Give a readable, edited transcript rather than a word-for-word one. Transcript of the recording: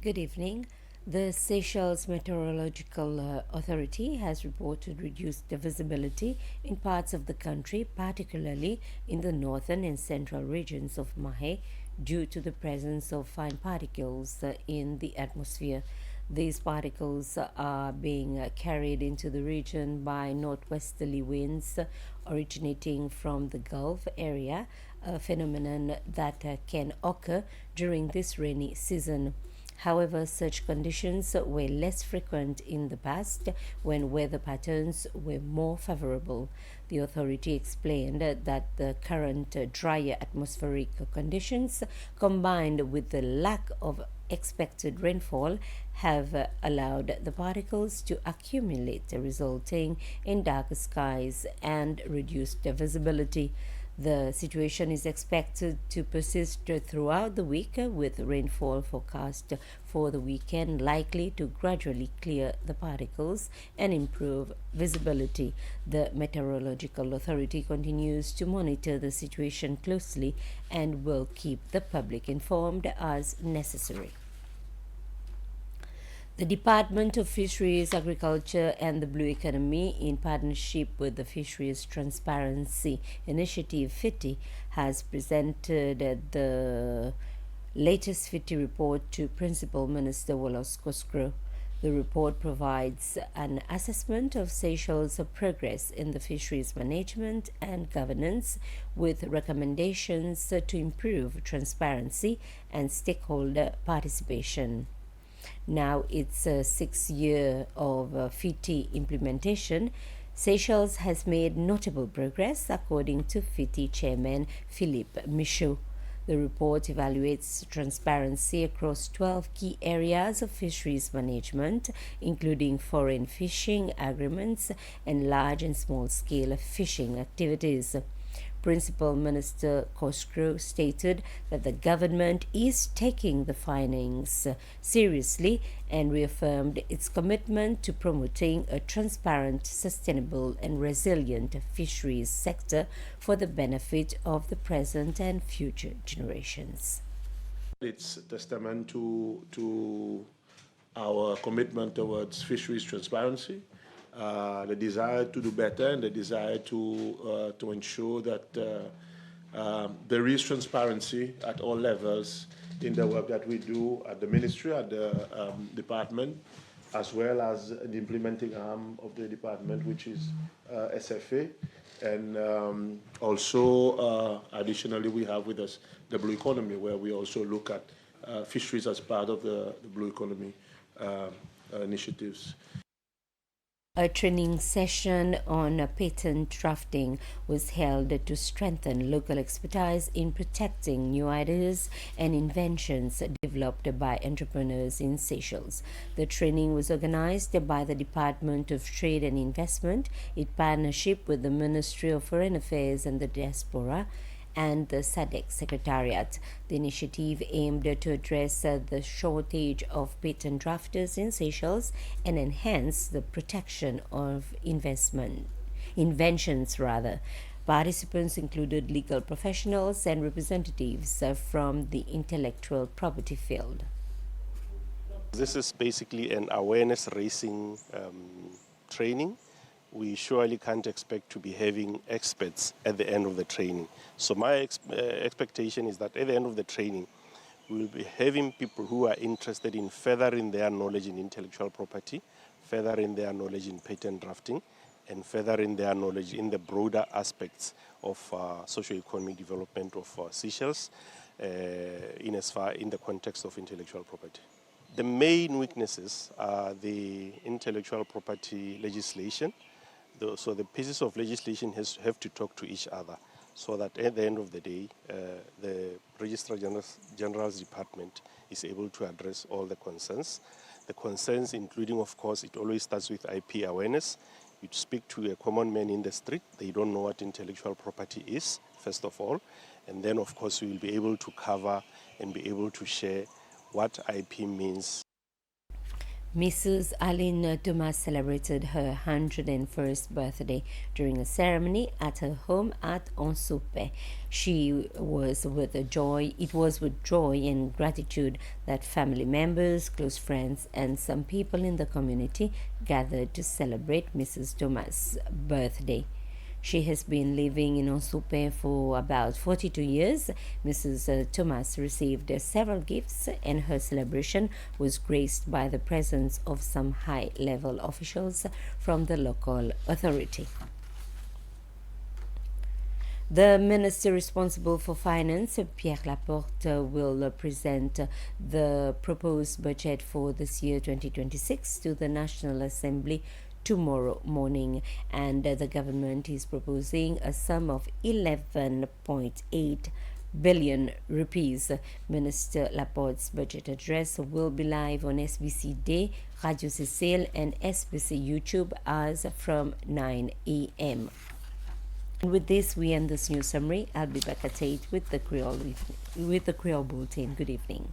Good evening. The Seychelles Meteorological Authority has reported reduced visibility in parts of the country, particularly in the northern and central regions of Mahé, due to the presence of fine particles in the atmosphere. These particles are being carried into the region by northwesterly winds originating from the Gulf area, a phenomenon that can occur during this rainy season. However, such conditions were less frequent in the past when weather patterns were more favorable. The authority explained that the current drier atmospheric conditions, combined with the lack of expected rainfall, have allowed the particles to accumulate, resulting in darker skies and reduced visibility. The situation is expected to persist throughout the week, with rainfall forecast for the weekend likely to gradually clear the particles and improve visibility. The Meteorological Authority continues to monitor the situation closely and will keep the public informed as necessary. The Department of Fisheries, Agriculture and the Blue Economy, in partnership with the Fisheries Transparency Initiative FITI, has presented the latest FITI report to Principal Minister Wallace Koskro. The report provides an assessment of Seychelles' progress in the fisheries management and governance, with recommendations to improve transparency and stakeholder participation. Now it's a 6 year of FITI implementation. Seychelles has made notable progress, according to FITI Chairman Philippe Michaud. The report evaluates transparency across 12 key areas of fisheries management, including foreign fishing agreements and large and small scale fishing activities. Principal Minister Koskro stated that the government is taking the findings seriously and reaffirmed its commitment to promoting a transparent, sustainable, and resilient fisheries sector for the benefit of the present and future generations. It's a testament to our commitment towards fisheries transparency, the desire to do better, and the desire to ensure that there is transparency at all levels in the work that we do at the ministry, at the department, as well as the implementing arm of the department, which is SFA. And also, additionally, we have with us the Blue Economy, where we also look at fisheries as part of the Blue Economy initiatives. A training session on patent drafting was held to strengthen local expertise in protecting new ideas and inventions developed by entrepreneurs in Seychelles. The training was organized by the Department of Trade and Investment in partnership with the Ministry of Foreign Affairs and the Diaspora and the SADC Secretariat. The initiative aimed to address the shortage of patent drafters in Seychelles and enhance the protection of inventions. Participants included legal professionals and representatives from the intellectual property field. This is basically an awareness raising training. We surely can't expect to be having experts at the end of the training. So my expectation is that at the end of the training, we will be having people who are interested in furthering their knowledge in intellectual property, furthering their knowledge in patent drafting, and furthering their knowledge in the broader aspects of socio-economic development of Seychelles in the context of intellectual property. The main weaknesses are the intellectual property legislation. So the pieces of legislation have to talk to each other, so that at the end of the day, the Registrar General's Department is able to address all the concerns. The concerns including, of course, it always starts with IP awareness. You speak to a common man in the street, they don't know what intellectual property is, first of all. And then, of course, we will be able to cover and be able to share what IP means. Mrs. Aline Thomas celebrated her 101st birthday during a ceremony at her home at Onsope. It was with joy and gratitude that family members, close friends, and some people in the community gathered to celebrate Mrs. Thomas' birthday. She has been living in Onsupe for about 42 years. Mrs. Thomas received several gifts, and her celebration was graced by the presence of some high level officials from the local authority. The minister responsible for finance, Pierre Laporte, will present the proposed budget for this year 2026 to the National Assembly tomorrow morning, and the government is proposing a sum of 11.8 billion rupees. Minister Laporte's budget address will be live on SBC Day, Radio Cecile, and SBC YouTube as from 9 a.m. And with this, we end this news summary. I'll be back at 8 with the Creole Bulletin. Good evening.